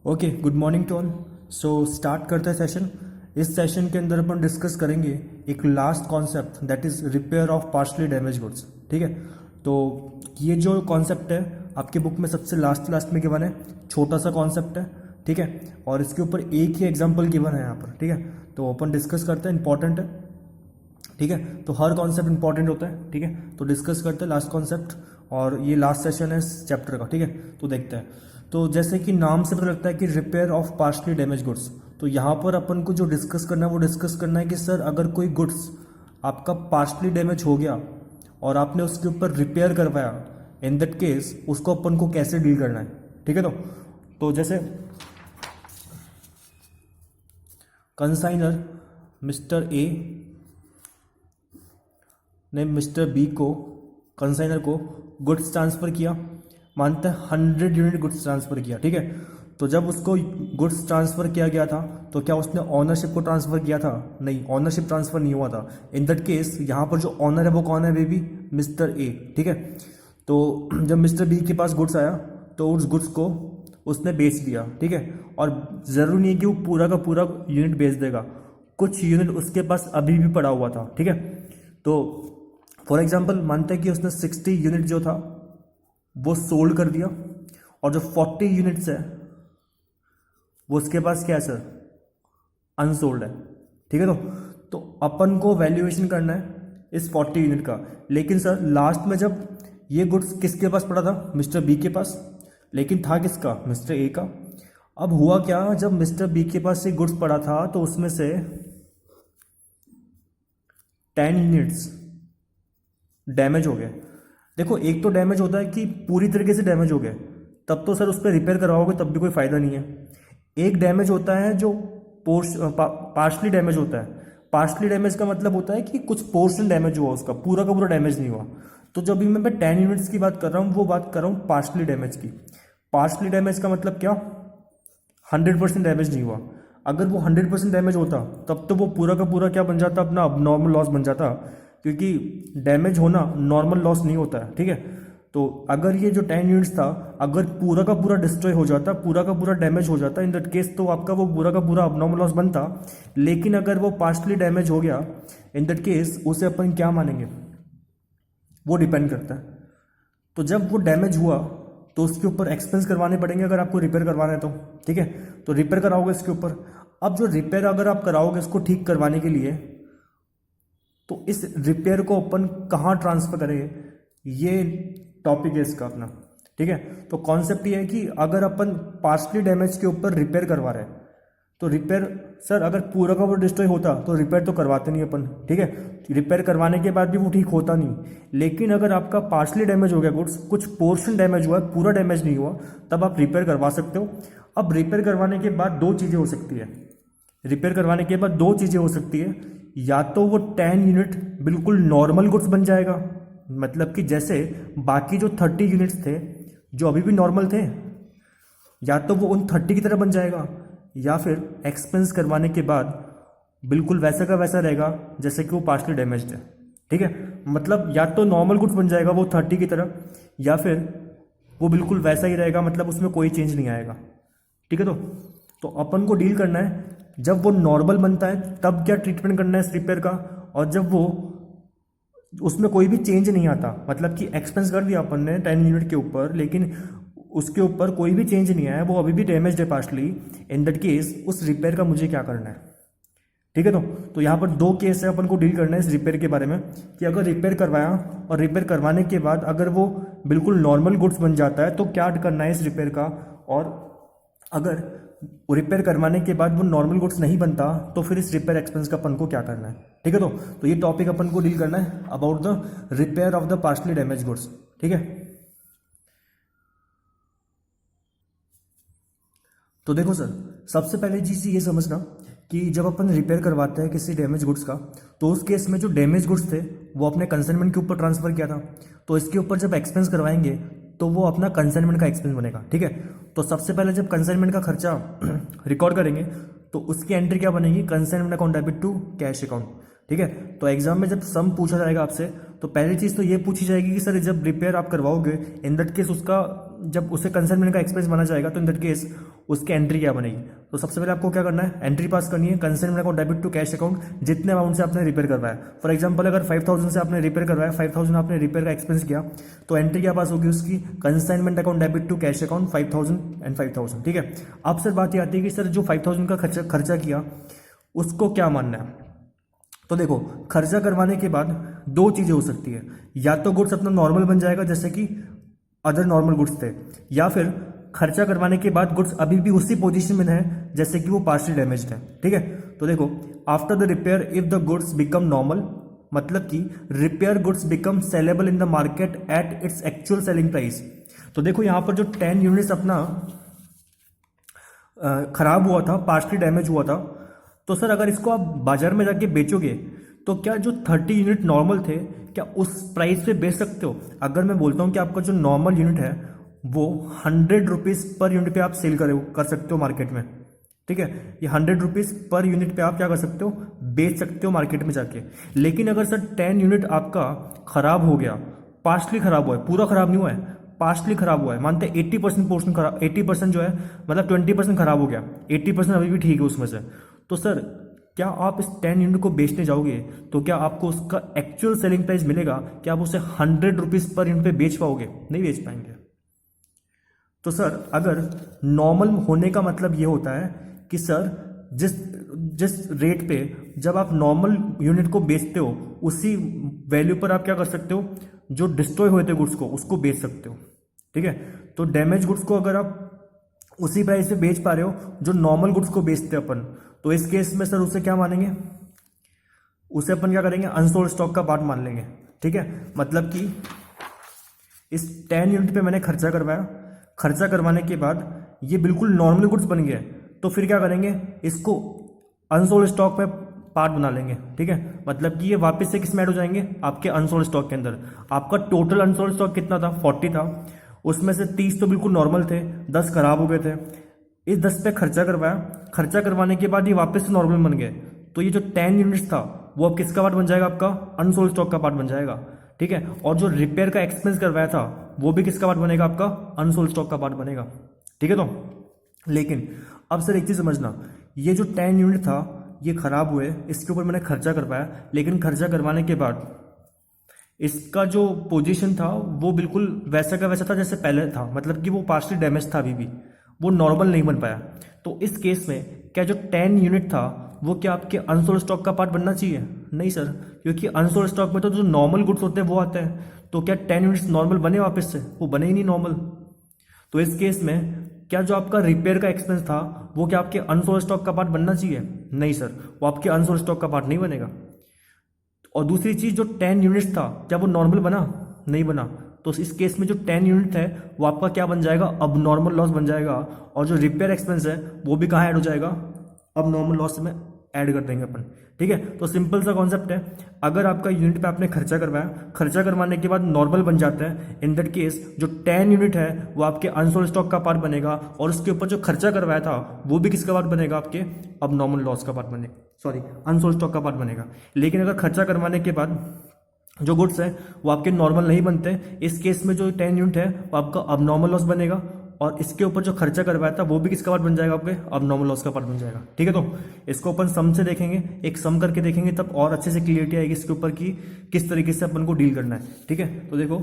Okay, good morning to all. So start करते हैं session. इस सेशन के अंदर अपन डिस्कस करेंगे एक last concept, that is repair of partially damage goods. ठीक है, तो ये जो कॉन्सेप्ट है आपके बुक में सबसे लास्ट में गिवन है, छोटा सा कॉन्सेप्ट है। ठीक है, और इसके ऊपर एक ही एग्जाम्पल गिवन है यहाँ पर। ठीक है, तो अपन डिस्कस करते हैं, इंपॉर्टेंट है। ठीक है, तो हर कॉन्सेप्ट इंपॉर्टेंट होता है। ठीक है, तो डिस्कस करते हैं लास्ट कॉन्सेप्ट, और ये लास्ट सेशन है इस चैप्टर का। ठीक है, तो देखते हैं। तो जैसे कि नाम से पता लगता है कि repair of partially damage goods, तो यहाँ पर अपन को जो डिस्कस करना है वो डिस्कस करना है कि सर अगर कोई गुड्स आपका पार्शली डैमेज हो गया और आपने उसके ऊपर रिपेयर करवाया, इन दैट केस उसको अपन को कैसे डील करना है। ठीक है, तो जैसे कंसाइनर मिस्टर ए ने मिस्टर बी को, कंसाइनर को गुड्स ट्रांसफ़र किया, मानते हैं 100 यूनिट गुड्स ट्रांसफ़र किया। ठीक है, तो जब उसको गुड्स ट्रांसफ़र किया गया था तो क्या उसने ऑनरशिप को ट्रांसफ़र किया था? नहीं, ऑनरशिप ट्रांसफ़र नहीं हुआ था। इन दैट केस यहाँ पर जो ऑनर है वो कौन है बेबी? Mister A. ठीक है, तो जब मिस्टर बी के पास गुड्स आया तो उस गुड्स को उसने बेच दिया। ठीक है, और ज़रूरी नहीं कि वो पूरा का पूरा यूनिट बेच देगा, कुछ यूनिट उसके पास अभी भी पड़ा हुआ था। ठीक है, तो फॉर एग्जाम्पल मानते हैं कि उसने 60 यूनिट जो था वो सोल्ड कर दिया, और जो 40 यूनिट्स है वो उसके पास क्या है सर? अनसोल्ड है। ठीक है, तो अपन को वैल्यूएशन करना है इस 40 यूनिट का। लेकिन सर लास्ट में जब ये गुड्स किसके पास पड़ा था? मिस्टर बी के पास, लेकिन था किसका? मिस्टर ए का। अब हुआ क्या, जब मिस्टर बी के पास ये गुड्स पड़ा था तो उसमें से 10 यूनिट्स डैमेज हो गए। देखो, एक तो डैमेज होता है कि पूरी तरीके से डैमेज हो गए, तब तो सर उस पर रिपेयर करवाओगे तब भी कोई फ़ायदा नहीं है। एक डैमेज होता है जो पार्शली डैमेज होता है। पार्शली डैमेज का मतलब होता है कि कुछ पोर्शन डैमेज हुआ, उसका पूरा का पूरा डैमेज नहीं हुआ। तो जब भी मैं 10 यूनिट्स की बात कर रहा हूँ वो बात कर रहा हूँ पार्शली डैमेज की। पार्शली डैमेज का मतलब क्या? 100% डैमेज नहीं हुआ। अगर वो 100% डैमेज होता तब तो वो पूरा का पूरा क्या बन जाता? अपना अब नॉर्मल लॉस बन जाता, क्योंकि डैमेज होना नॉर्मल लॉस नहीं होता है। ठीक है, तो अगर ये जो 10 यूनिट्स था अगर पूरा का पूरा डिस्ट्रॉय हो जाता, पूरा का पूरा डैमेज हो जाता, इन दैट केस तो आपका वो पूरा का पूरा अबनॉर्मल लॉस बनता। लेकिन अगर वो पार्शली डैमेज हो गया, इन दैट केस उसे अपन क्या मानेंगे? वो डिपेंड करता है। तो जब वो डैमेज हुआ तो उसके ऊपर एक्सपेंस करवाने पड़ेंगे अगर आपको रिपेयर करवाना है तो। ठीक है, तो रिपेयर कराओगे इसके ऊपर। अब जो रिपेयर अगर आप कराओगे इसको ठीक करवाने के लिए, तो इस रिपेयर को अपन कहाँ ट्रांसफर करेंगे, ये टॉपिक है इसका अपना। ठीक है, तो कॉन्सेप्ट ये है कि अगर अपन पार्शली डैमेज के ऊपर रिपेयर करवा रहे हैं तो रिपेयर, सर अगर पूरा का पूरा डिस्ट्रॉय होता तो रिपेयर तो करवाते नहीं अपन। ठीक है, रिपेयर करवाने के बाद भी वो ठीक होता नहीं। लेकिन अगर आपका पार्शली डैमेज हो गया गुड्स, कुछ पोर्शन डैमेज हुआ है, पूरा डैमेज नहीं हुआ, तब आप रिपेयर करवा सकते हो। अब रिपेयर करवाने के बाद दो चीज़ें हो सकती है। रिपेयर करवाने के बाद दो चीज़ें हो सकती है, या तो वो 10 यूनिट बिल्कुल नॉर्मल गुड्स बन जाएगा, मतलब कि जैसे बाकी जो 30 यूनिट्स थे जो अभी भी नॉर्मल थे, या तो वो उन 30 की तरह बन जाएगा, या फिर एक्सपेंस करवाने के बाद बिल्कुल वैसा का वैसा रहेगा जैसे कि वो पार्शली डैमेज्ड है। ठीक है, मतलब या तो नॉर्मल गुड्स बन जाएगा वो 30 की तरह, या फिर वो बिल्कुल वैसा ही रहेगा, मतलब उसमें कोई चेंज नहीं आएगा। ठीक है, तो अपन को डील करना है जब वो नॉर्मल बनता है तब क्या ट्रीटमेंट करना है इस रिपेयर का, और जब वो उसमें कोई भी चेंज नहीं आता, मतलब कि एक्सपेंस कर दिया अपन ने 10 यूनिट के ऊपर लेकिन उसके ऊपर कोई भी चेंज नहीं आया, वो अभी भी डैमेज है पार्शली, इन दैट केस उस रिपेयर का मुझे क्या करना है। ठीक है, तो यहाँ पर दो केस है अपन को डील करना है इस रिपेयर के बारे में, कि अगर रिपेयर करवाया और रिपेयर करवाने के बाद अगर वो बिल्कुल नॉर्मल गुड्स बन जाता है तो क्या करना है इस रिपेयर का, और अगर रिपेयर करवाने के बाद वो नॉर्मल गुड्स नहीं बनता तो फिर इस रिपेयर एक्सपेंस का अपन को क्या करना है। ठीक है, तो ये टॉपिक अपन को डील करना है about the repair of the partially damage goods. ठीक है, तो देखो सर, सबसे पहले चीज़ ये समझना कि जब अपन रिपेयर करवाते हैं किसी डैमेज गुड्स का, तो उस केस में जो डैमेज गुड्स थे वो अपने कंसाइनमेंट के ऊपर ट्रांसफ़र किया था, तो इसके ऊपर जब एक्सपेंस करवाएंगे तो वो अपना कंसाइनमेंट का एक्सपेंस बनेगा। ठीक है, तो सबसे पहले जब कंसाइनमेंट का खर्चा रिकॉर्ड करेंगे तो उसकी एंट्री क्या बनेगी? Consignment account debit to cash account. ठीक है, तो एग्जाम में जब सम पूछा जाएगा आपसे तो पहली चीज़ तो ये पूछी जाएगी कि सर जब रिपेयर आप करवाओगे इन दैट केस उसका जब उसे कंसाइनमेंट का एक्सपेंस माना जाएगा तो इन दैट केस उसकी एंट्री क्या बनेगी? तो सबसे पहले आपको क्या करना है, एंट्री पास करनी है consignment account debit to cash account जितने अमाउंट से आपने रिपेयर करवाया। फॉर एग्जांपल अगर 5000 से आपने रिपेयर करवाया, 5000 आपने रिपेयर का एक्सपेंस किया, तो एंट्री क्या पास होगी उसकी, consignment account debit to cash account 5000 and 5000। ठीक है, अब सर बात ये आती है कि सर जो 5000 का खर्चा किया उसको क्या मानना है? तो देखो, खर्चा करवाने के बाद दो चीजें हो सकती है, या तो गुड्स अपना नॉर्मल बन जाएगा जैसे कि अदर नॉर्मल गुड्स थे, या फिर खर्चा करवाने के बाद गुड्स अभी भी उसी पोजीशन में है जैसे कि वो पार्शियली डैमेज्ड है। ठीक है, तो देखो, after the repair if the goods become normal, मतलब कि repair goods become saleable in the market at its actual selling price. तो देखो यहां पर जो 10 यूनिट्स अपना खराब हुआ था, पार्शियली डैमेज हुआ था, तो सर अगर इसको आप बाजार में जाके बेचोगे तो क्या जो 30 यूनिट नॉर्मल थे क्या उस प्राइस पे बेच सकते हो? अगर मैं बोलता हूं कि आपका जो नॉर्मल यूनिट है वो 100 रुपीज पर यूनिट पे आप सेल कर सकते हो मार्केट में। ठीक है, ये 100 रुपीज पर यूनिट पे आप क्या कर सकते हो, बेच सकते हो मार्केट में जाके। लेकिन अगर सर 10 यूनिट आपका खराब हो गया, पार्शली खराब हुआ है, पूरा खराब नहीं हुआ है, पार्शली खराब हुआ है, मानते हैं 80% पोर्शन खराब, 80% जो है मतलब 20% खराब हो गया, 80% अभी भी ठीक है उसमें से, तो सर क्या आप इस 10 यूनिट को बेचने जाओगे तो क्या आपको उसका एक्चुअल सेलिंग प्राइस मिलेगा? क्या आप उसे 100 रुपीज पर यूनिट पे बेच पाओगे? नहीं बेच पाएंगे। तो सर अगर नॉर्मल होने का मतलब ये होता है कि सर जिस जिस रेट पे जब आप नॉर्मल यूनिट को बेचते हो उसी वैल्यू पर आप क्या कर सकते हो, जो डिस्ट्रॉय हुए थे गुड्स को उसको बेच सकते हो। ठीक है, तो डैमेज गुड्स को अगर आप उसी प्राइस पे बेच पा रहे हो जो नॉर्मल गुड्स को बेचते हैं अपन, तो इस केस में सर उसे क्या मानेंगे, उसे अपन क्या करेंगे, अनसोल्ड स्टॉक का पार्ट मान लेंगे। ठीक है, मतलब कि इस 10 यूनिट पे मैंने खर्चा करवाया, खर्चा करवाने के बाद ये बिल्कुल नॉर्मल गुड्स बन गए, तो फिर क्या करेंगे, इसको अनसोल्ड स्टॉक में पार्ट बना लेंगे। ठीक है, मतलब कि ये वापस से किस में ऐड हो जाएंगे, आपके अनसोल्ड स्टॉक के अंदर। आपका टोटल अनसोल्ड स्टॉक कितना था, 40 था, उसमें से 30 तो बिल्कुल नॉर्मल थे, 10 खराब हो गए थे। इस 10 पे खर्चा करवाया, खर्चा करवाने के बाद ये वापस से नॉर्मल बन गए, तो ये जो 10 यूनिट्स था वो अब किसका पार्ट बन जाएगा, आपका अनसोल्ड स्टॉक का पार्ट बन जाएगा। ठीक है, और जो रिपेयर का एक्सपेंस करवाया था वो भी किसका पार्ट बनेगा, आपका अनसोल्ड स्टॉक का पार्ट बनेगा। ठीक है, तो लेकिन अब सर एक चीज समझना, ये जो 10 यूनिट था ये खराब हुए, इसके ऊपर मैंने खर्चा करवाया, लेकिन खर्चा करवाने के बाद इसका जो पोजीशन था वो बिल्कुल वैसा का वैसा था जैसे पहले था, मतलब कि वो पार्शियली डैमेज था, अभी भी वो नॉर्मल नहीं बन पाया। तो इस केस में क्या जो 10 यूनिट था वो क्या आपके अनसोल्ड स्टॉक का पार्ट बनना चाहिए? नहीं सर, क्योंकि अनसोल्ड स्टॉक में तो जो नॉर्मल गुड्स होते हैं वो आते हैं, तो क्या 10 यूनिट्स नॉर्मल बने वापस से? वो बने ही नहीं नॉर्मल। तो इस केस में क्या जो आपका रिपेयर का एक्सपेंस था वो क्या आपके अनसोल्ड स्टॉक का पार्ट बनना चाहिए? नहीं सर, वो आपके अनसोल्ड स्टॉक का पार्ट नहीं बनेगा। और दूसरी चीज, जो 10 यूनिट्स था क्या वो नॉर्मल बना? नहीं बना। तो इस केस में जो 10 यूनिट है वो आपका क्या बन जाएगा, अब नॉर्मल लॉस बन जाएगा, और जो रिपेयर एक्सपेंस है वो भी कहाँ ऐड हो जाएगा, अब नॉर्मल लॉस में ऐड कर देंगे अपन। ठीक है, तो सिंपल सा कॉन्सेप्ट है, अगर आपका यूनिट पे आपने खर्चा करवाया, खर्चा करवाने के बाद नॉर्मल बन जाता है, इन दैट केस जो 10 यूनिट है वो आपके अनसोल्ड स्टॉक का पार्ट बनेगा, और उसके ऊपर जो खर्चा करवाया था वो भी किसका पार्ट बनेगा, आपके अब नॉर्मल लॉस का पार्ट बनेगा, सॉरी अनसोल्ड स्टॉक का पार्ट बनेगा। लेकिन अगर खर्चा करवाने के बाद जो गुड्स है वो आपके नॉर्मल नहीं बनते, इस केस में जो 10 यूनिट है वो आपका अब नॉर्मल लॉस बनेगा, और इसके ऊपर जो खर्चा करवाया था वो भी किसका पार्ट बन जाएगा, आपके अब नॉर्मल लॉस का पार्ट बन जाएगा। ठीक है, तो इसको अपन सम से देखेंगे, एक सम करके देखेंगे, तब और अच्छे से क्लियरिटी आएगी इसके ऊपर कि किस तरीके से अपन को डील करना है। ठीक है, तो देखो,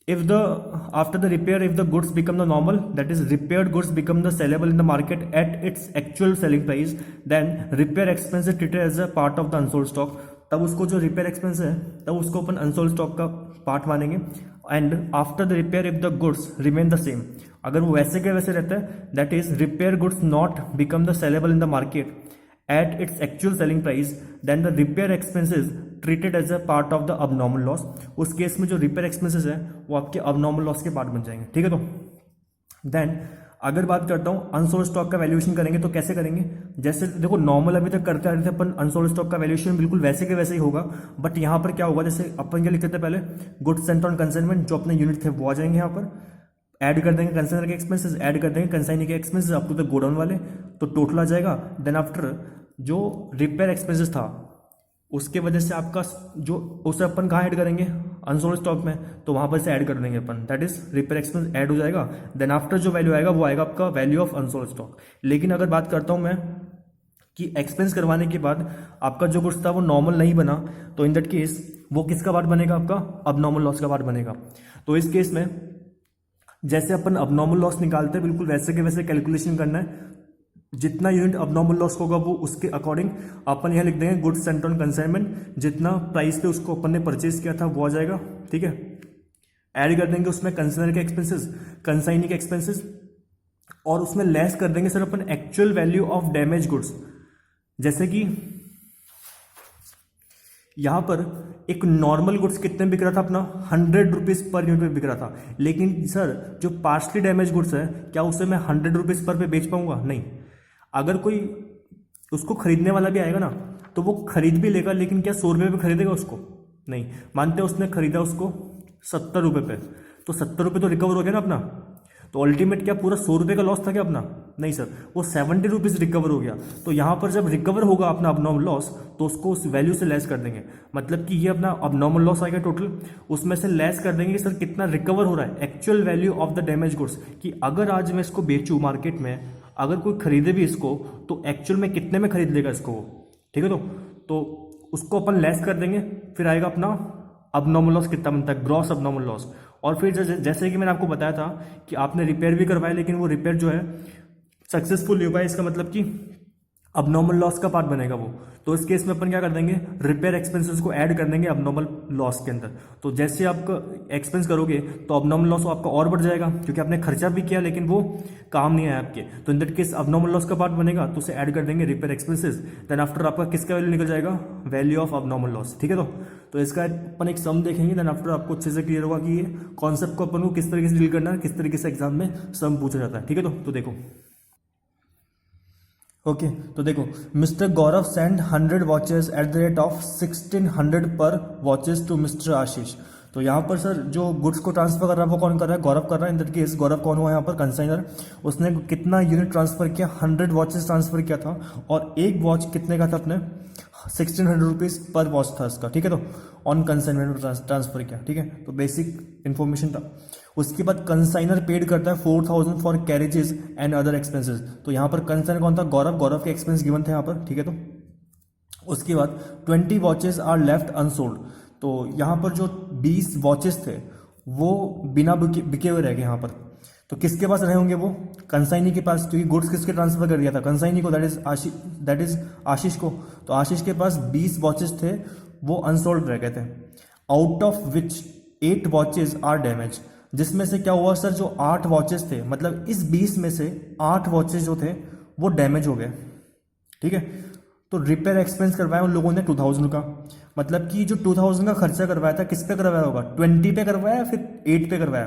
if the after the repair if the goods become the normal, that is repaired goods become the sellable in the market at its actual selling price, then repair expense is treated as a part of the unsold stock। तब उसको जो repair expense है तब उसको अपन unsold stock का part मानेंगे। And after the repair if the goods remain the same, अगर वो वैसे के वैसे रहता है, that is repair goods not become the saleable in the market at its actual selling price, then the repair expenses treated as a part of the abnormal loss। उस case में जो रिपेयर एक्सपेंसेस है वो आपके abnormal loss के part बन जाएंगे। ठीक है, तो देन अगर बात करता हूँ अनसोल्ड स्टॉक का वैल्यूएशन करेंगे तो कैसे करेंगे, जैसे देखो नॉर्मल अभी तक करते आ रहे थे अपन, अनसोल्ड स्टॉक का वैल्यूएशन बिल्कुल वैसे के वैसे ही होगा, बट यहाँ पर क्या होगा, जैसे अपन क्या लिखते थे पहले, गुड्स सेंट ऑन कंसाइनमेंट, जो अपने यूनिट थे वो आ जाएंगे यहाँ पर, ऐड कर देंगे कंसाइनर के एक्सपेंसेस, ऐड कर देंगे कंसाइनी के expenses up to the godown वाले, तो टोटल आ जाएगा। देन आफ्टर जो रिपेयर एक्सपेंसेस था उसके वजह से आपका जो उसे अपन कहाँ ऐड करेंगे, अनसोल्ड स्टॉक में, तो वहाँ पर से ऐड कर देंगे अपन, that is repair expense add हो जाएगा। देन आफ्टर जो वैल्यू आएगा वो आएगा आपका वैल्यू ऑफ अनसोल्ड स्टॉक। लेकिन अगर बात करता हूँ मैं कि एक्सपेंस करवाने के बाद आपका जो गुड्स था वो नॉर्मल नहीं बना, तो इन दैट केस वो किसका पार्ट बनेगा, आपका अबनॉर्मल लॉस का पार्ट बनेगा। तो इस केस में जैसे अपन अबनॉर्मल लॉस निकालते हैं बिल्कुल वैसे के वैसे कैलकुलेशन करना है। जितना यूनिट अबनॉर्मल लॉस होगा वो उसके अकॉर्डिंग अपन यहाँ लिख देंगे गुड्स सेंट ऑन कंसाइनमेंट, जितना प्राइस पे उसको अपन ने परचेज किया था वो आ जाएगा, ठीक है। ऐड कर देंगे उसमें कंसाइनर के एक्सपेंसेस, कंसाइनी के एक्सपेंसेस, और उसमें लेस कर देंगे sir upon actual value of damage goods. जैसे कि यहां पर एक नॉर्मल गुड्स कितने बिक रहा था अपना, 100 रुपीज पर यूनिट पे बिक रहा था। लेकिन सर जो पार्शली डैमेज गुड्स है क्या उसे मैं 100 रुपीज पर पे बेच पाऊंगा, नहीं। अगर कोई उसको खरीदने वाला भी आएगा ना तो वो खरीद भी लेगा, लेकिन क्या 100 रुपये पे खरीदेगा उसको, नहीं। मानते हैं उसने खरीदा उसको 70 रुपये पे, तो 70 रुपये तो रिकवर हो गया ना अपना। तो अल्टीमेट क्या पूरा 100 रुपये का लॉस था क्या अपना, नहीं सर, वो 70 रुपीज़ रिकवर हो गया। तो यहाँ पर जब रिकवर होगा अपना अबनॉर्मल लॉस तो उसको उस वैल्यू से लेस कर देंगे, मतलब कि ये अपना अबनॉर्मल लॉस आएगा टोटल, उसमें से लेस कर देंगे कि सर कितना रिकवर हो रहा है actual value of the damage goods, कि अगर आज मैं इसको बेचूँ मार्केट में, अगर कोई खरीदे भी इसको तो एक्चुअल में कितने में खरीद लेगा इसको वो, ठीक है। तो उसको अपन लेस कर देंगे, फिर आएगा अपना अबनॉर्मल लॉस कितना बनता है, ग्रॉस अबनॉर्मल लॉस। और फिर जैसे कि मैंने आपको बताया था कि आपने रिपेयर भी करवाया लेकिन वो रिपेयर जो है सक्सेसफुल नहीं हुआ है, इसका मतलब कि अबनॉर्मल लॉस का पार्ट बनेगा वो। तो इस केस में अपन क्या कर देंगे, रिपेयर एक्सपेंसेस को ऐड कर देंगे अबनॉर्मल लॉस के अंदर। तो जैसे आप एक्सपेंस करोगे तो अबनॉर्मल लॉस आपका और बढ़ जाएगा, क्योंकि आपने खर्चा भी किया लेकिन वो काम नहीं आया आपके। तो in that case abnormal loss का पार्ट बनेगा, तो उसे ऐड कर देंगे रिपेयर एक्सपेंसेस। देन आफ्टर आपका किसका वैल्यू निकल जाएगा, वैल्यू ऑफ अबनॉर्मल लॉस, ठीक है। तो इसका अपन एक सम देखेंगे, देन आफ्टर आपको अच्छे से क्लियर होगा कि ये कॉन्सेप्ट को अपन को किस तरीके से डील करना है, किस तरीके से एग्जाम में सम पूछा जाता है, ठीक है। तो देखो ओके तो देखो, mister Gaurav send 100 watches at the rate of 1600 पर वॉचेस टू मिस्टर आशीष। तो यहाँ पर सर जो गुड्स को ट्रांसफर कर रहा है वो कौन कर रहा है, गौरव कर रहा है। इन दैट केस गौरव कौन हुआ यहाँ पर, कंसाइनर। उसने कितना यूनिट ट्रांसफर किया, 100 वॉचेस ट्रांसफर किया था, और एक वॉच कितने का था अपने, 1600 रुपीज़ पर वॉच था उसका, ठीक है। तो ऑन कंसाइनमेंट ट्रांसफर किया, ठीक है। तो बेसिक इन्फॉर्मेशन था। उसके बाद कंसाइनर पेड करता है 4000 for carriages and other expenses. तो यहाँ पर कंसाइनर कौन था, गौरव। गौरव के एक्सपेंस गिवन थे यहाँ पर, ठीक है। तो उसके बाद 20 वॉचेस आर लेफ्ट अनसोल्ड। तो यहाँ पर जो 20 वॉचेस थे वो बिना बिके हुए रह गए यहाँ पर। तो किसके पास रहे होंगे वो, कंसाइनी के पास, क्योंकि गुड्स किसके ट्रांसफर कर दिया था, कंसाइनी को, दैट इज आशीष को। तो आशीष के पास 20 वॉचेस थे वो अनसोल्ड रह गए थे, out of which 8 watches are damage. जिसमें से क्या हुआ सर, जो 8 वॉचेस थे, मतलब इस 20 में से 8 वॉचेस जो थे वो डैमेज हो गए, ठीक है। तो रिपेयर एक्सपेंस करवाया उन लोगों ने 2000 का, मतलब कि जो 2000 का खर्चा करवाया था किस पे करवाया होगा, 20 पे करवाया या फिर 8 पे करवाया।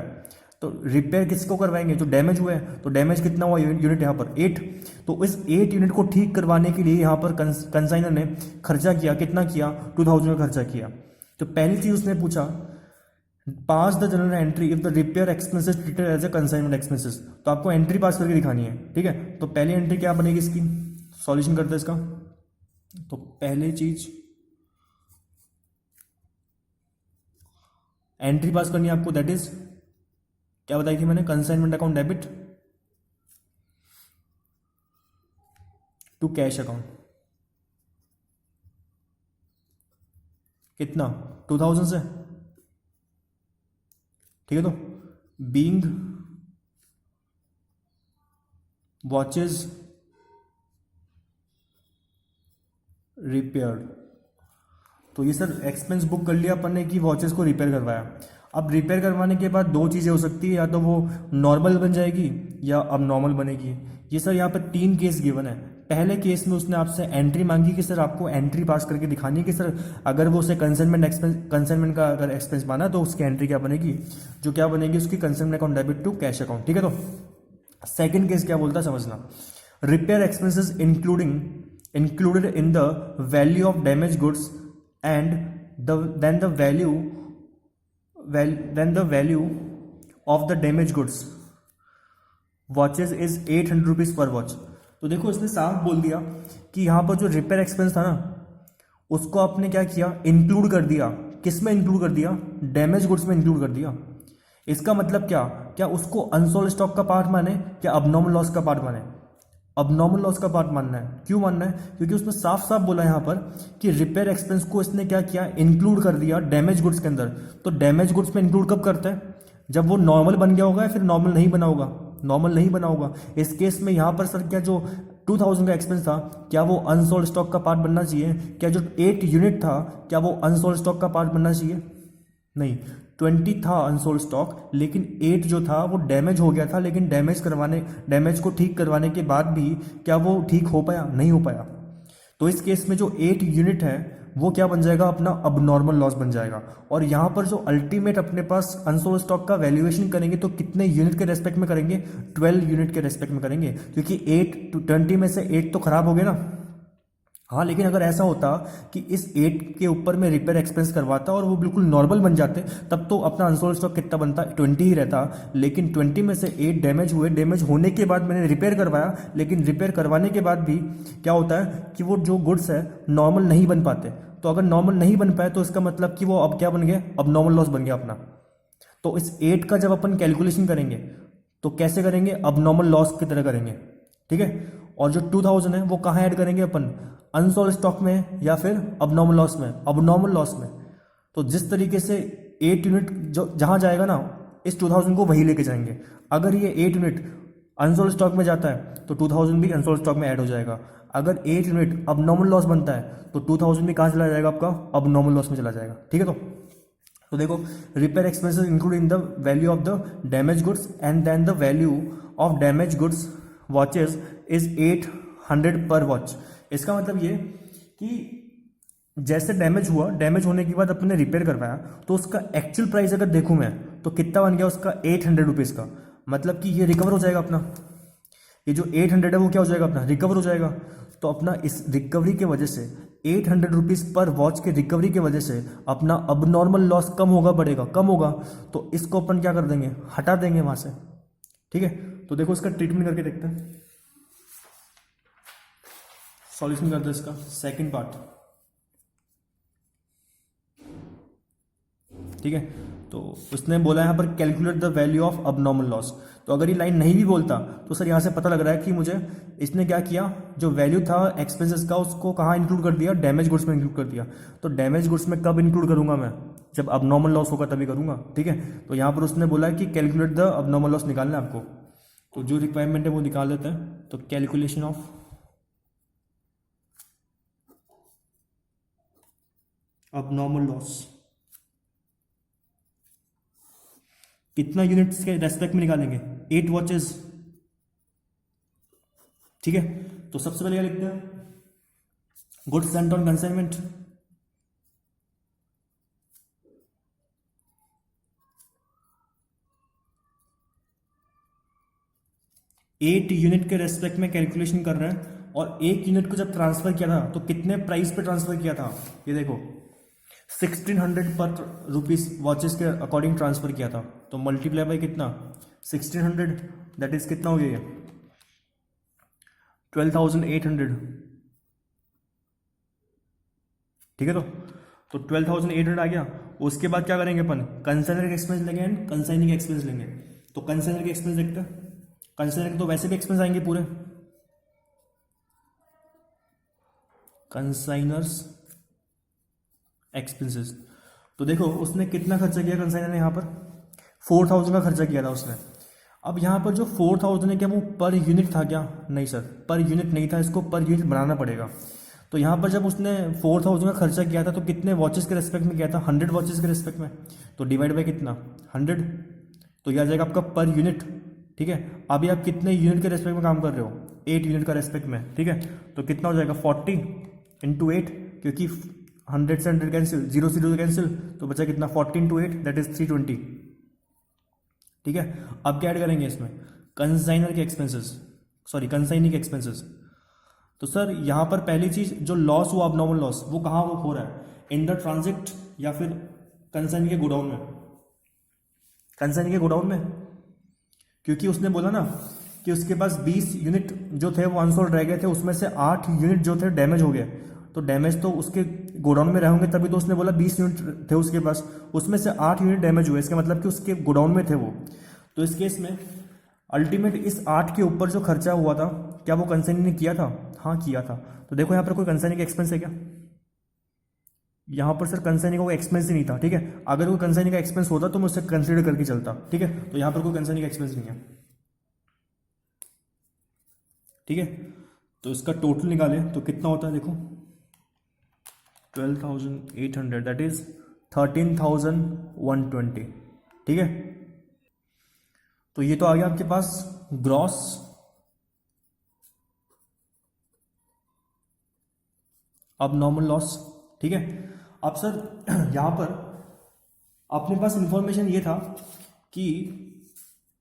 तो रिपेयर किसको करवाएंगे, जो डैमेज हुआ है। तो डैमेज कितना हुआ यूनिट यहाँ पर 8। तो इस 8 यूनिट को ठीक करवाने के लिए यहाँ पर कंसाइनर ने खर्चा किया, कितना किया, 2000 का खर्चा किया। तो पहली चीज उसने पूछा, pass the general entry if the repair expenses treated as a consignment expenses. तो आपको एंट्री पास करके दिखानी है, ठीक है। तो पहली एंट्री क्या बनेगी इसकी, सॉल्यूशन करते हैं इसका। तो पहली चीज एंट्री पास करनी है आपको, दैट इज क्या बताई थी मैंने, consignment account debit to cash account. कितना, 2000 से, ठीक है। तो बीइंग वॉचेस रिपेयर्ड। तो ये सर एक्सपेंस बुक कर लिया अपन ने कि वॉचेस को रिपेयर करवाया। अब रिपेयर करवाने के बाद दो चीज़ें हो सकती है, या तो वो नॉर्मल बन जाएगी या अब नॉर्मल बनेगी। ये सर यहाँ पर 3 केस गिवन है। पहले केस में उसने आपसे एंट्री मांगी कि सर आपको एंट्री पास करके दिखानी है कि सर अगर वो उसे कंसाइनमेंट का अगर एक्सपेंस माना तो उसकी एंट्री क्या बनेगी, जो क्या बनेगी उसकी, consignment account debit to cash account, ठीक है। तो सेकंड केस क्या बोलता है समझना, repair expenses included in the value of damaged goods and then the value of the damaged goods watches is 800 rupees per watch. तो देखो इसने साफ बोल दिया कि यहाँ पर जो रिपेयर एक्सपेंस था ना उसको आपने क्या किया, इंक्लूड कर दिया। किस में इंक्लूड कर दिया? डैमेज गुड्स में इंक्लूड कर दिया। इसका मतलब क्या, क्या उसको अनसोल्ड स्टॉक का पार्ट माने, क्या अबनॉर्मल लॉस का पार्ट माने? अबनॉर्मल लॉस का पार्ट मानना है। क्यों मानना है? क्योंकि उसमें साफ साफ बोला है यहाँ पर कि रिपेयर एक्सपेंस को इसने क्या किया, इंक्लूड कर दिया डैमेज गुड्स के अंदर। तो डैमेज गुड्स में इंक्लूड कब करता है? जब वो नॉर्मल बन गया होगा या फिर नॉर्मल नहीं बना होगा? नॉर्मल नहीं बना होगा। इस केस में यहाँ पर सर क्या जो 2000 का एक्सपेंस था, क्या वो अनसोल्ड स्टॉक का पार्ट बनना चाहिए? क्या जो 8 यूनिट था, क्या वो अनसोल्ड स्टॉक का पार्ट बनना चाहिए? नहीं। 20 था अनसोल्ड स्टॉक, लेकिन 8 जो था वो डैमेज हो गया था, लेकिन डैमेज को ठीक करवाने के बाद भी क्या वो ठीक हो पाया? नहीं हो पाया। तो इस केस में जो 8 यूनिट है वो क्या बन जाएगा, अपना अबनॉर्मल लॉस बन जाएगा। और यहाँ पर जो अल्टीमेट अपने पास अनसोल्ड स्टॉक का वैल्यूएशन करेंगे तो कितने यूनिट के रेस्पेक्ट में करेंगे? 12 यूनिट के रेस्पेक्ट में करेंगे, क्योंकि 20 में से 8 तो खराब हो गए ना। हाँ, लेकिन अगर ऐसा होता कि इस 8 के ऊपर में रिपेयर एक्सपेंस करवाता और वो बिल्कुल नॉर्मल बन जाते, तब तो अपना अनसोल्ड स्टॉक कितना बनता? 20 ही रहता। लेकिन 20 में से 8 डैमेज हुए, डैमेज होने के बाद मैंने रिपेयर करवाया, लेकिन रिपेयर करवाने के बाद भी क्या होता है कि वो जो गुड्स है नॉर्मल नहीं बन पाते। तो अगर नॉर्मल नहीं बन पाए तो इसका मतलब कि वो अब क्या बन गया, अब नॉर्मल लॉस बन गया अपना। तो इस 8 का जब अपन कैलकुलेशन करेंगे तो कैसे करेंगे? अब नॉर्मल लॉस की तरह करेंगे, ठीक है। और जो 2000 है वो कहाँ ऐड करेंगे अपन? अनसोल्ड स्टॉक में या फिर अब नॉर्मल लॉस में? अब नॉर्मल लॉस में। तो जिस तरीके से 8 यूनिट जो जहाँ जाएगा ना, इस 2000 को वही लेके जाएंगे। अगर ये 8 यूनिट अनसोल्ड स्टॉक में जाता है तो 2000 भी अनसोल्ड स्टॉक में ऐड हो जाएगा। अगर 8 यूनिट अब नॉर्मल लॉस बनता है तो 2000 भी कहाँ चला जाएगा आपका? अब नॉर्मल लॉस में चला जाएगा, ठीक है। तो देखो, repair expenses include in the value of the damage goods and then the value of damage goods watches is 800 per watch. इसका मतलब ये कि जैसे डैमेज हुआ, डैमेज होने के बाद अपने रिपेयर करवाया, तो उसका एक्चुअल प्राइस अगर देखूं मैं तो कितना बन गया उसका? 800 रुपीज़ का। मतलब कि ये रिकवर हो जाएगा अपना, ये जो 800 है वो क्या हो जाएगा अपना? रिकवर हो जाएगा। तो अपना इस रिकवरी के वजह से 800 रुपीज़ पर वॉच के रिकवरी के वजह से अपना अब नॉर्मल लॉस कम होगा, बढ़ेगा? कम होगा। तो इसको अपन क्या कर देंगे? हटा देंगे वहाँ से, ठीक है। तो देखो इसका ट्रीटमेंट करके देखते हैं, सॉल्यूशन करते हैं इसका सेकंड पार्ट, ठीक है। तो उसने बोला यहाँ पर calculate the value of abnormal loss. तो अगर ये लाइन नहीं भी बोलता तो सर यहाँ से पता लग रहा है कि मुझे इसने क्या किया, जो वैल्यू था एक्सपेंसेस का उसको कहाँ इंक्लूड कर दिया? डैमेज गुड्स में इंक्लूड कर दिया। तो डैमेज गुड्स में कब इंक्लूड करूंगा मैं? जब अबनॉर्मल लॉस होगा तभी करूंगा, ठीक है। तो यहाँ पर उसने बोला है कि कैलकुलेट द अबनॉर्मल लॉस निकालना है आपको। तो जो रिक्वायरमेंट है वो निकाल देते हैं। तो कैलकुलेशन ऑफ अबनॉर्मल लॉस कितना यूनिट्स के रेस्पेक्ट में निकालेंगे? 8 वॉचेस, ठीक है। तो सबसे पहले क्या लिखते हैं? Goods sent on consignment, at unit के रेस्पेक्ट में कैलकुलेशन कर रहे हैं। और 1 यूनिट को जब ट्रांसफर किया था तो कितने प्राइस पे ट्रांसफर किया था? ये देखो 1600 पर रुपीस वॉचेस के अकॉर्डिंग ट्रांसफर किया था। तो मल्टीप्लाई बाई कितना? 1600, दैट इज कितना हो गया? 12,800, ठीक है। तो 12,800 आ गया। उसके बाद क्या करेंगे अपन? कंसाइनर के एक्सपेंस लेंगे एंड कंसाइनिंग एक्सपेंस लेंगे। तो कंसाइनर के एक्सपेंस देखते हैं। कंसाइनर के तो वैसे भी एक्सपेंस आएंगे पूरे, कंसाइनर्स एक्सपेंसेस। तो देखो उसने कितना खर्चा किया कंसाइनर ने? यहाँ पर 4,000 का खर्चा किया था उसने। अब यहाँ पर जो 4,000 है क्या वो पर यूनिट था क्या? नहीं सर, पर यूनिट नहीं था, इसको पर यूनिट बनाना पड़ेगा। तो यहाँ पर जब उसने 4,000 का खर्चा किया था तो कितने वॉचेस के रेस्पेक्ट में किया था? 100 वॉचेस के रेस्पेक्ट में। तो डिवाइड बाई कितना? 100। तो यह आ जाएगा आपका पर यूनिट, ठीक है। अभी आप कितने यूनिट के रेस्पेक्ट में काम कर रहे हो? 8 यूनिट का रेस्पेक्ट में, ठीक है। तो कितना हो जाएगा? 40 इंटू 8, क्योंकि 100 से 100 कैंसिल, 0 से 0 कैंसिल, तो बचा कितना? 40 इंटू 8, दैट इज 320, ठीक है। अब क्या ऐड करेंगे इसमें? कंसाइनर के एक्सपेंसेस, सॉरी कंसाइनिंग के एक्सपेंसेस। तो सर यहाँ पर पहली चीज जो लॉस हुआ, अबनॉर्मल लॉस, वो कहाँ वो हो रहा है? इन द ट्रांजिट या फिर कंसाइनिंग के गोडाउन में? कंसाइनिंग के गोडाउन में, क्योंकि उसने बोला ना कि उसके पास 20 यूनिट जो थे वो अनसोल्ड रह गए थे, उसमें से 8 यूनिट जो थे डैमेज हो गए। तो डैमेज तो उसके गोडाउन में रहे होंगे, तभी तो उसने बोला 20 यूनिट थे उसके पास, उसमें से 8 यूनिट डैमेज हुए, इसका मतलब कि उसके गोडाउन में थे वो। तो इस केस में अल्टीमेट इस 8 के ऊपर जो खर्चा हुआ था, क्या वो कंसाइनी ने किया था? हाँ किया था। तो देखो यहाँ पर कोई कंसाइनी का एक्सपेंस है क्या? यहाँ पर सर कंसाइनी का कोई एक्सपेंस ही नहीं था, ठीक है। अगर कोई कंसाइनी का एक्सपेंस होता तो मैं उससे कंसिडर करके चलता, ठीक है। तो यहाँ पर कोई कंसाइनी का एक्सपेंस नहीं है, ठीक है। तो इसका टोटल निकालें तो कितना होता है, देखो 12,800 दैट इज 13,120, ठीक है। तो ये तो आ गया आपके पास ग्रॉस अब नॉर्मल लॉस, ठीक है। अब सर यहाँ पर अपने पास इंफॉर्मेशन ये था कि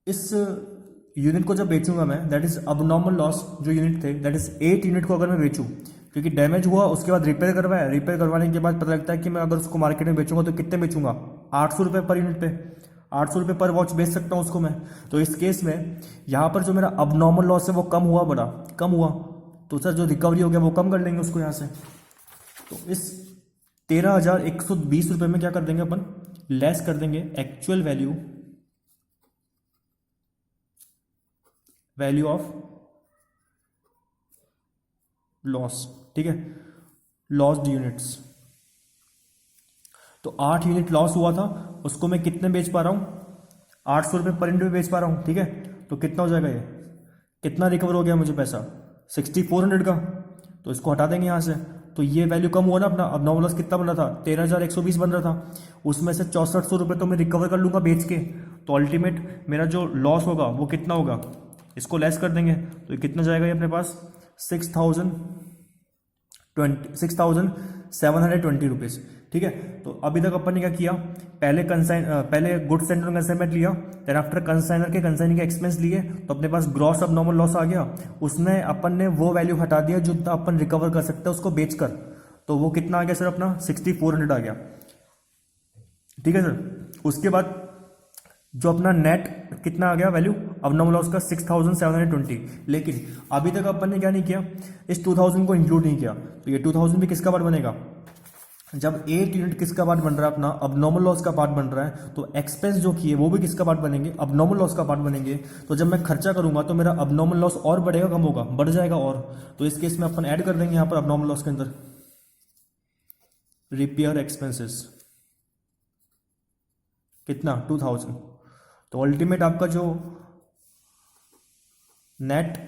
इस यूनिट को जब बेचूंगा मैं, दैट इज अब नॉर्मल लॉस जो यूनिट थे, दैट इज 8 यूनिट को अगर मैं बेचूं, क्योंकि डैमेज हुआ उसके बाद रिपेयर करवाया, रिपेयर करवाने के बाद पता लगता है कि मैं अगर उसको मार्केट में बेचूंगा तो कितने बेचूंगा, 800 रुपये पर यूनिट पे, 800 रुपये पर वॉच बेच सकता हूँ उसको मैं। तो इस केस में यहाँ पर जो मेरा अब नॉर्मल लॉस है वो कम हुआ, बड़ा कम हुआ, तो सर जो रिकवरी हो गया वो कम कर लेंगे उसको यहाँ से। तो इस 13,120 रुपये में क्या कर देंगे अपन, लेस कर देंगे एक्चुअल वैल्यू ऑफ लॉस, ठीक है, लॉस्ड यूनिट्स। तो 8 यूनिट लॉस हुआ था, उसको मैं कितने बेच पा रहा हूँ, 800 रुपये पर यूनिट में बेच पा रहा हूँ, ठीक है। तो कितना हो जाएगा, ये कितना रिकवर हो गया मुझे पैसा, 6400 का। तो इसको हटा देंगे यहाँ से, तो ये वैल्यू कम हुआ ना अपना। अब नॉर्मल लॉस कितना बन रहा था, 13,120 बन रहा था, उसमें से 6400 रुपये तो मैं रिकवर कर लूँगा बेच के। तो अल्टीमेट मेरा जो लॉस होगा वो कितना होगा, इसको लेस कर देंगे, तो ये कितना जाएगा ये अपने पास 6,720 रुपीज़, ठीक है। तो अभी तक अपन ने क्या किया, पहले गुड्स एंड कंसाइनमेंट लिया, देन आफ्टर कंसाइनर के कंसाइनिंग के एक्सपेंस लिए, तो अपने पास ग्रॉस अब नॉर्मल लॉस आ गया। उसने अपन ने वो वैल्यू हटा दिया जो अपन रिकवर कर सकते हैं उसको बेचकर, तो वो कितना आ गया सर अपना 6400 आ गया, ठीक है सर। उसके बाद जो अपना नेट कितना आ गया वैल्यू अब नॉर्मल लॉस का 6,720, लेकिन अभी तक अपन ने क्या नहीं किया, इस 2000 को इंक्लूड नहीं किया। तो ये 2000 भी किसका पार्ट बनेगा, जब 8 यूनिट किसका पार्ट बन रहा है अपना, अब नॉर्मल लॉस का पार्ट बन रहा है, तो एक्सपेंस जो किए वो भी किसका पार्ट बनेंगे, अब नॉर्मल लॉस का पार्ट बनेंगे। तो जब मैं खर्चा करूंगा तो मेरा अब नॉर्मल लॉस और बढ़ेगा कम होगा, बढ़ जाएगा और। तो इस केस में अपन ऐड कर देंगे यहाँ पर अब नॉर्मल लॉस के अंदर रिपेयर एक्सपेंसेस, कितना 2000। तो अल्टीमेट आपका जो नेट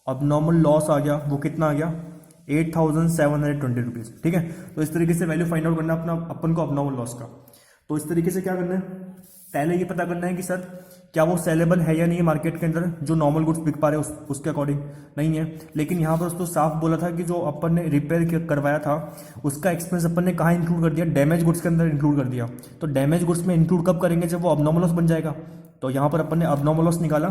अब नॉर्मल लॉस आ गया वो कितना आ गया 8,720 रुपीज़, ठीक है। तो इस तरीके से वैल्यू फाइंड आउट करना अपना अपन को अब नॉर्मल लॉस का। तो इस तरीके से क्या करना है, पहले ये पता करना है कि सर क्या वो सेलेबल है या नहीं है मार्केट के अंदर, जो नॉर्मल गुड्स बिक पा रहे हैं उसके अकॉर्डिंग नहीं है। लेकिन यहाँ पर उसको साफ बोला था कि जो अपन ने रिपेयर करवाया था उसका एक्सपेंस अपन ने कहाँ इंक्लूड कर दिया, डैमेज गुड्स के अंदर इंक्लूड कर दिया। तो डैमेज गुड्स में इंक्लूड कब करेंगे, जब वो अब नॉर्मल लॉस बन जाएगा। तो यहाँ पर अपन ने अब नॉर्मल लॉस निकाला,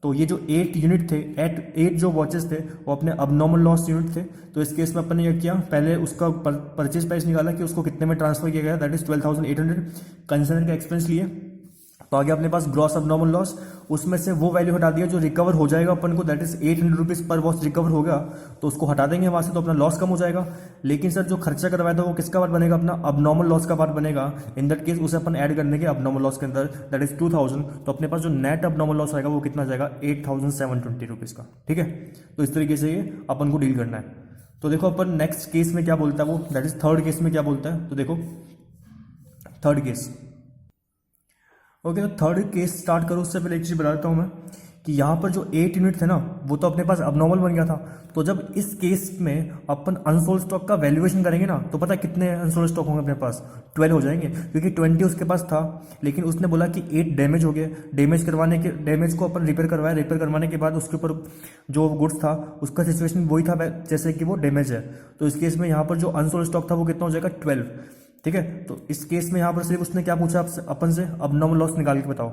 तो ये जो 8 यूनिट थे, 8 जो वॉचेस थे वो अपने अब नॉर्मल लॉस यूनिट थे। तो इस केस में अपन ने क्या किया, पहले उसका परचेज प्राइस निकाला कि उसको कितने में ट्रांसफर किया गया, दैट इज 12,800। कंसर्न का एक्सपेंस लिए, तो आगे अपने पास ग्रॉस अब नॉर्मल लॉस, उसमें से वो वैल्यू हटा दिया जो रिकवर हो जाएगा अपन को, दैट इज 800 रुपीज़ पर वॉच रिकवर होगा, तो उसको हटा देंगे वहाँ से, तो अपना लॉस कम हो जाएगा। लेकिन सर जो खर्चा करवाया था वो किसका पार्ट बनेगा, अपना अब नॉर्मल लॉस का पार्ट बनेगा। इन दैट केस उसे अपन ऐड करने के अब नॉर्मल लॉस के अंदर, दैट इज 2000। तो अपने पास जो नेट अब नॉर्मल लॉस आएगा वो कितना जाएगा 8,720 रुपीज़ का, ठीक है। तो इस तरीके से ये अपन को डील करना है। तो देखो अपन नेक्स्ट केस में क्या बोलता है वो, दैट इज थर्ड केस में क्या बोलता है। तो देखो थर्ड केस, ओके। तो थर्ड केस स्टार्ट करो उससे पहले एक चीज़ बता देता हूँ मैं कि यहाँ पर जो 8 यूनिट थे ना वो तो अपने पास अब नॉर्मल बन गया था। तो जब इस केस में अपन अनसोल्ड स्टॉक का वैल्यूएशन करेंगे ना, तो पता है कितने अनसोल्ड स्टॉक होंगे अपने पास, 12 हो जाएंगे, क्योंकि 20 उसके पास था। लेकिन उसने बोला कि 8 डैमेज हो गए, डैमेज को अपन रिपेयर करवाया, रिपेयर करवाने के बाद उसके ऊपर जो गुड्स था उसका सिचुएशन वही था जैसे कि वो डैमेज है। तो इस केस में यहाँ पर जो अनसोल्ड स्टॉक था वो कितना हो जाएगा 12, ठीक है। तो इस केस में यहाँ पर सिर्फ उसने क्या पूछा आपसे, अपन से अब नॉर्मल लॉस निकाल के बताओ।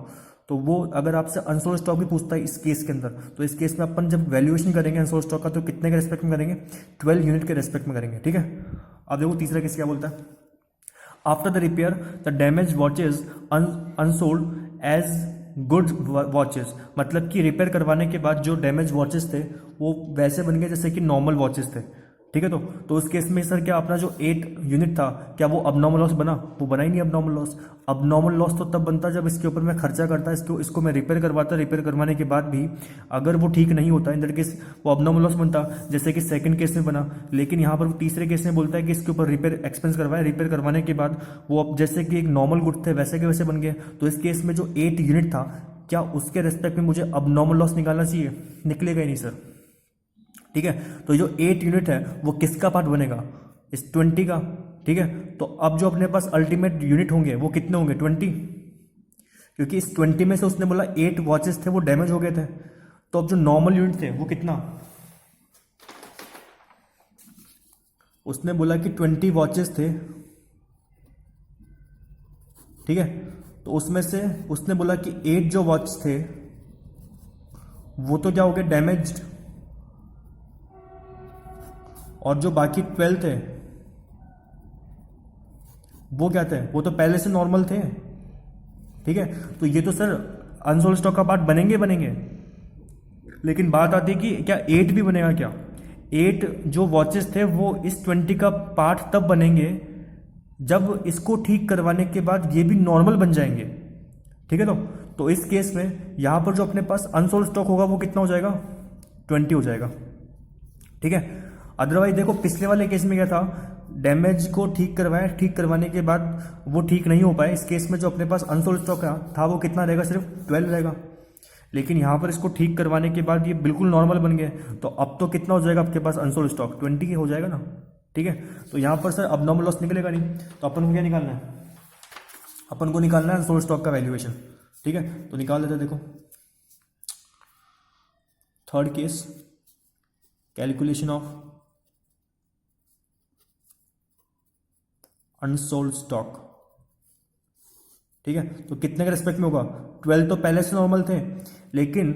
तो वो अगर आपसे अनसोल्ड स्टॉक भी पूछता है इस केस के अंदर, तो इस केस में अपन जब वैल्यूएशन करेंगे अनसोल्ड स्टॉक का तो कितने के रेस्पेक्ट में करेंगे, 12 यूनिट के रेस्पेक्ट में करेंगे, ठीक है। अब देखो तीसरा केस क्या बोलता है, after the repair the damage watches unsold as good watches, मतलब कि रिपेयर करवाने के बाद जो डैमेज वॉचेस थे वो वैसे बन गए जैसे कि नॉर्मल वॉचेस थे। ठीक है। तो उस केस में सर क्या अपना जो 8 यूनिट था क्या वो अबनॉर्मल लॉस बना? वो बना ही नहीं अबनॉर्मल लॉस। अबनॉर्मल लॉस तो तब बनता जब इसके ऊपर मैं खर्चा करता, इसको मैं रिपेयर करवाता, रिपेयर करवाने के बाद भी अगर वो ठीक नहीं होता, इन दैट केस वो अबनॉर्मल लॉस बनता, जैसे कि सेकंड केस में बना। लेकिन यहाँ पर वो तीसरे केस में बोलता है कि इसके ऊपर रिपेयर एक्सपेंस करवाए, रिपेयर करवाने के बाद वो अब जैसे कि एक नॉर्मल गुड थे वैसे के वैसे बन गए। तो इस केस में जो 8 यूनिट था क्या उसके रेस्पेक्ट में मुझे अबनॉर्मल लॉस निकालना चाहिए? निकलेगा ही नहीं सर, ठीक है। तो जो 8 यूनिट है वो किसका पार्ट बनेगा? इस 20 का, ठीक है। तो अब जो अपने पास अल्टीमेट यूनिट होंगे वो कितने होंगे? 20, क्योंकि इस 20 में से उसने बोला 8 वॉचेस थे वो डैमेज हो गए थे। तो अब जो नॉर्मल यूनिट थे वो कितना? उसने बोला कि 20 वॉचेस थे, ठीक है। तो उसमें से उसने बोला कि 8 जो वॉच थे वो तो क्या हो गए? डैमेज्ड। और जो बाकी 12 थे वो क्या थे? वो तो पहले से नॉर्मल थे, ठीक है। तो ये तो सर अनसोल्ड स्टॉक का पार्ट बनेंगे बनेंगे, लेकिन बात आती है कि क्या 8 भी बनेगा? क्या 8 जो वॉचेस थे वो इस 20 का पार्ट तब बनेंगे जब इसको ठीक करवाने के बाद ये भी नॉर्मल बन जाएंगे, ठीक है। तो इस केस में यहां पर जो अपने पास अनसोल्ड स्टॉक होगा वो कितना हो जाएगा? 20 हो जाएगा, ठीक है। अदरवाइज देखो पिछले वाले केस में क्या था? डैमेज को ठीक करवाया, ठीक करवाने के बाद वो ठीक नहीं हो पाए। इस केस में जो अपने पास अनसोल्ड स्टॉक था वो कितना रहेगा? सिर्फ 12 रहेगा। लेकिन यहाँ पर इसको ठीक करवाने के बाद ये बिल्कुल नॉर्मल बन गए। तो अब तो कितना हो जाएगा आपके पास अनसोल्ड स्टॉक? 20 हो जाएगा ना, ठीक है। तो यहाँ पर सर अबनॉर्मल लॉस निकलेगा नहीं। तो अपन को क्या निकालना है? अपन को निकालना है अनसोल्ड स्टॉक का वैल्यूएशन, ठीक है। तो निकाल लेते हैं। देखो third case, calculation of unsold stock, ठीक है। तो कितने के रेस्पेक्ट में होगा? 12 तो पहले से नॉर्मल थे, लेकिन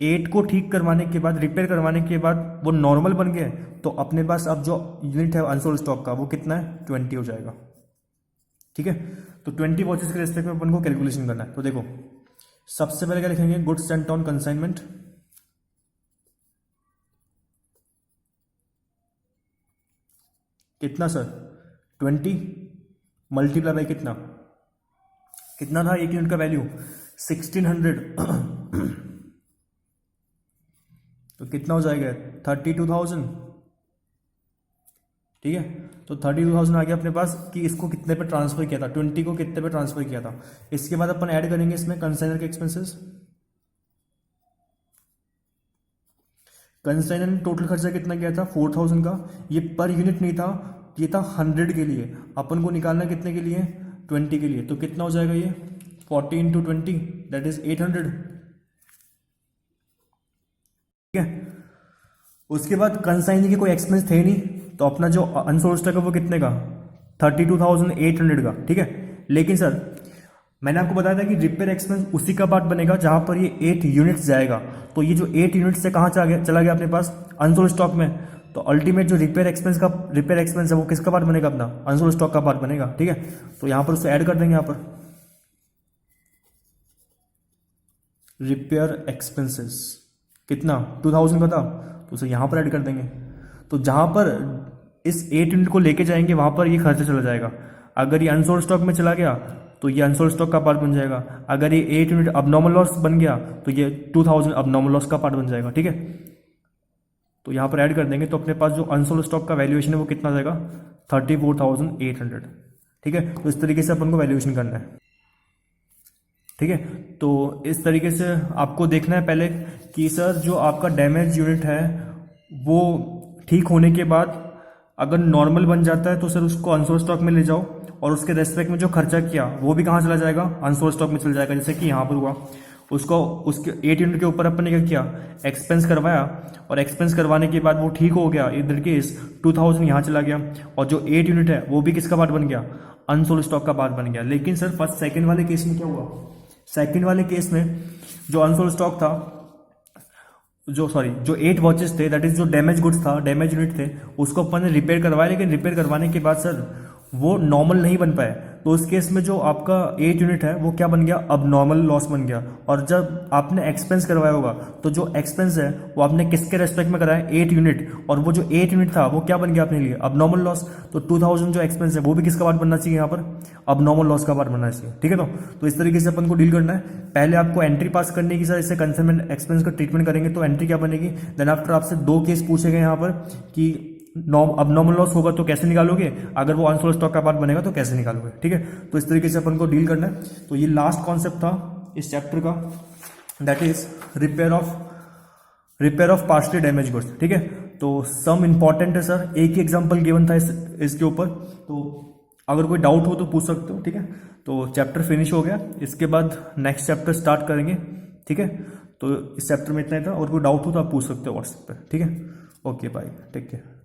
8 को ठीक करवाने के बाद, रिपेयर करवाने के बाद वो नॉर्मल बन गए। तो अपने पास अब जो यूनिट है अनसोल्ड स्टॉक का वो कितना है? 20 हो जाएगा, ठीक है। तो 20 वॉचेस के रेस्पेक्ट में अपन को कैलकुलेशन करना है। तो देखो सबसे पहले क्या लिखेंगे? गुड्स सेंट ऑन कंसाइनमेंट, कितना सर? 20 मल्टीप्लाई बाई कितना? कितना था एक यूनिट का वैल्यू? 1600 तो कितना हो जाएगा? 32,000, ठीक है। तो 32,000 आ गया अपने पास कि इसको कितने पे ट्रांसफर किया था, 20 को कितने पे ट्रांसफर किया था। इसके बाद अपन ऐड करेंगे इसमें कंसाइनर के एक्सपेंसेस। कंसाइनर ने टोटल खर्चा कितना किया था? 4,000 का। ये पर यूनिट नहीं था, ये था 100 के लिए। अपन को निकालना कितने के लिए? 20 के लिए। तो कितना हो जाएगा ये? 40 इंटू 20 दैट इज 800, ठीक है। उसके बाद कंसाइनर के कोई एक्सपेंस थे नहीं, तो अपना जो अनसोल्ड स्टॉक है वो कितने का? 32,800 का, ठीक है। लेकिन सर मैंने आपको बताया था कि रिपेयर एक्सपेंस उसी का पार्ट बनेगा जहां पर ये 8 यूनिट्स जाएगा। तो ये जो 8 यूनिट से कहाँ चला गया अपने पास? अनसोल्ड स्टॉक में। तो अल्टीमेट जो रिपेयर एक्सपेंस है वो किसका पार्ट बनेगा? अपना अनसोल्ड स्टॉक का पार्ट बनेगा, ठीक है। तो यहां पर उससे ऐड कर देंगे। यहां पर रिपेयर एक्सपेंसेस कितना? 2,000 का था, तो उसे यहां पर ऐड कर देंगे। तो जहां पर इस 8 यूनिट को लेके जाएंगे वहां पर ये खर्चा चला जाएगा। अगर ये अनसोल्ड स्टॉक में चला गया तो ये अनसोल्ड स्टॉक का पार्ट बन जाएगा। अगर ये 8 यूनिट अबनॉर्मल लॉस बन गया तो ये 2,000 अबनॉर्मल लॉस का पार्ट बन जाएगा, ठीक है। तो यहाँ पर ऐड कर देंगे। तो अपने पास जो अनसोल्ड स्टॉक का वैल्यूएशन है वो कितना जाएगा? 34,800, ठीक है। तो इस तरीके से अपन को वैल्यूएशन करना है, ठीक है। तो इस तरीके से आपको देखना है पहले कि सर जो आपका डैमेज यूनिट है वो ठीक होने के बाद अगर नॉर्मल बन जाता है तो सर उसको अनसोल्ड स्टॉक में ले जाओ, और उसके रेस्पेक्ट में जो खर्चा किया वो भी कहाँ चला जाएगा? अनसोल्ड स्टॉक में चला जाएगा। जैसे कि यहाँ पर हुआ, उसको उसके 8 यूनिट के ऊपर अपन ने क्या किया? एक्सपेंस करवाया, और एक्सपेंस करवाने के बाद वो ठीक हो गया। इधर केस 2,000 यहाँ चला गया, और जो 8 यूनिट है वो भी किसका पार्ट बन गया? अनसोल्ड स्टॉक का पार्ट बन गया। लेकिन सर फर्स्ट सेकंड वाले केस में क्या हुआ? सेकंड वाले केस में जो अनसोल्ड स्टॉक था, जो 8 वॉचेस थे, दैट इज जो डैमेज गुड्स था, डैमेज यूनिट थे, उसको अपन ने रिपेयर करवाया। लेकिन रिपेयर करवाने के बाद सर वो नॉर्मल नहीं बन पाए। तो उस केस में जो आपका 8 यूनिट है वो क्या बन गया, अब नॉर्मल लॉस बन गया। और जब आपने एक्सपेंस करवाया होगा तो जो एक्सपेंस है वो आपने किसके रेस्पेक्ट में कराया, 8 यूनिट, और वो जो 8 यूनिट था वो क्या बन गया अपने लिए, अब नॉर्मल लॉस। तो 2000 जो एक्सपेंस है वो भी किसका पार्ट बनना चाहिए यहाँ पर, अब नॉर्मल लॉस का पार्ट बनना चाहिए। ठीक है, तो इस तरीके से अपन को डील करना है। पहले आपको एंट्री पास करने की, सर इससे कंसर्न एक्सपेंस का ट्रीटमेंट करेंगे तो एंट्री क्या बनेगी। देन आफ्टर आपसे 2 केस पूछे गए यहाँ पर कि अब नॉर्मल लॉस होगा तो कैसे निकालोगे, अगर वो अनसोल्ड स्टॉक का पार्ट बनेगा तो कैसे निकालोगे। ठीक है, तो इस तरीके से अपन को डील करना है। तो ये लास्ट कॉन्सेप्ट था इस चैप्टर का, that is repair of partially damage goods. ठीक है, तो सम इंपॉर्टेंट है सर, एक ही एग्जांपल गिवन था इसके ऊपर, तो अगर कोई डाउट हो तो पूछ सकते हो। ठीक है, तो चैप्टर फिनिश हो गया, इसके बाद नेक्स्ट चैप्टर स्टार्ट करेंगे। ठीक है, तो इस चैप्टर में इतना ही था, और कोई डाउट हो तो आप पूछ सकते हो व्हाट्सएप पर। ठीक है, ओके बाय, टेक केयर।